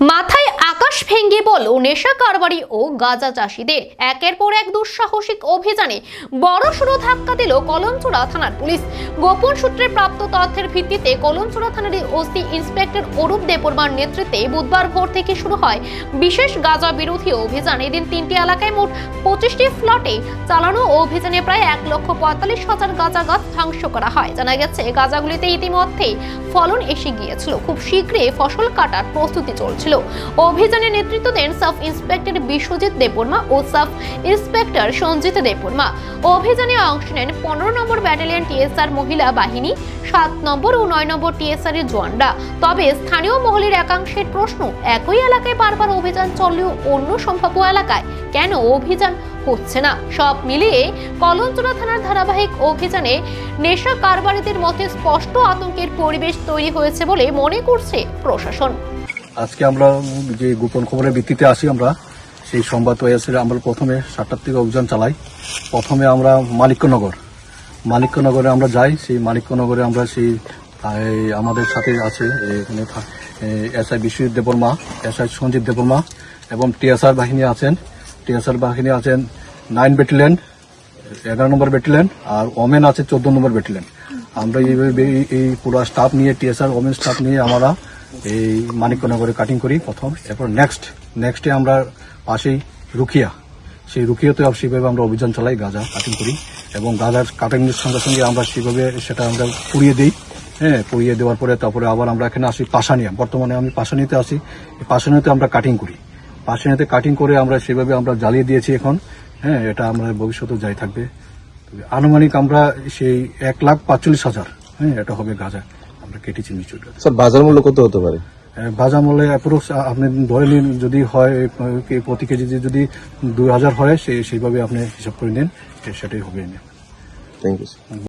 মাথায় আকাশ ভেঙে বল ও নেশা কারবারি ও গাঁজা চাষীদের একের পর এক দুঃসাহসিক অভিযানে বড়সড় ধাক্কা দিল কলমচূড়া থানার পুলিশ। গোপন সূত্রে প্রাপ্ত তথ্যের ভিত্তিতে কলমচূড়া থানার ওসি ইন্সপেক্টর অরূপ দেববর্মার নেতৃত্বে বুধবার ভোর থেকে শুরু হয় বিশেষ গাঁজা বিরোধী অভিযান। এদিন 3টি এলাকায় মোট 25টি ফ্লটে চালানো অভিযানে প্রায় 1,45,000 গাঁজা গাছ ধ্বংস করা হয়। জানা গেছে গাঁজাগুলিতে ইতিমধ্যেই ফলন এসে গিয়েছিল, খুব শীঘ্রই ফসল কাটার প্রস্তুতি চলছিল। অভিযানে নেতৃত্ব দেন সাব ইন্সপেক্টর বিশ্বজিৎ দেববর্মা ও সাব ইন্সপেক্টর সঞ্জিত দেববর্মা। অভিযানে অংশ নেন 15 নম্বর ব্যাটালিয়ন টিএসআর মহিলা বাহিনী, 7 নম্বর ও 9 নম্বর টিএসআর এর জওয়ানরা। তবে স্থানীয় মহলের একাংশের প্রশ্ন, একই এলাকায় বারবার অভিযান চললেও অন্য সম্ভাব্য এলাকায় কেন অভিযান হচ্ছে না? সব মিলিয়ে কলমচূড়া থানার ধারাবাহিক অভিযানে নেশা কারবারিদের মধ্যে স্পষ্ট আতঙ্কের পরিবেশ তৈরি হয়েছে বলে মনে করছে প্রশাসন। আজকে আমরা যে গোপন খবরের ভিত্তিতে আসি, আমরা সেই সংবাদ হয়েছে। আমরা প্রথমে 7টার থেকে অভিযান চালাই। প্রথমে আমরা মানিক্যনগরে আমরা যাই। সেই মানিক্যনগরে আমরা সেই আমাদের সাথে আছে এখানে এসআই বিশ্বজিৎ দেববর্মা, এসআই সঞ্জিত দেববর্মা এবং টিএসআর বাহিনী আছেন। 9 ব্যাটালিয়ন, 11 নম্বর ব্যাটালিয়ন আর ওমেন আছে 14 নম্বর ব্যাটালিয়ন। আমরা এইভাবে এই পুরো স্টাফ নিয়ে, টিএসআর ওমেন স্টাফ নিয়ে আমরা এই মানিক্যনগরে কাটিং করি প্রথম। এরপর নেক্সটে আমরা পাশেই রুকিয়া, সেই রুকিয়াতে সেভাবে আমরা অভিযান চালাই, গাঁজা কাটিং করি এবং গাঁজার কাটিংয়ের সঙ্গে সঙ্গে আমরা সেভাবে সেটা আমরা পুড়িয়ে দিই। পুড়িয়ে দেওয়ার পরে তারপরে আবার আমরা এখানে আসি পাশানিয়া। বর্তমানে আমি পাশানিতে আসি। এই পাশানিতে আমরা কাটিং করি। পাশানিতে কাটিং করে আমরা সেভাবে আমরা জ্বালিয়ে দিয়েছি এখন। এটা আমরা ভবিষ্যতে যাই থাকবে। আনুমানিক আমরা সেই 1,45,000 এটা হবে গাঁজা আমরা কেটেছি নিচু। স্যার, বাজার মূল্য কত হতে পারে? বাজার মূল্যে অ্যাপ্রক্স আপনি ধরে নিন, যদি হয় প্রতি কেজি যদি 2,000 হয় সেইভাবে আপনি হিসাব করে নিন, সেটাই হবে। Thank you sir.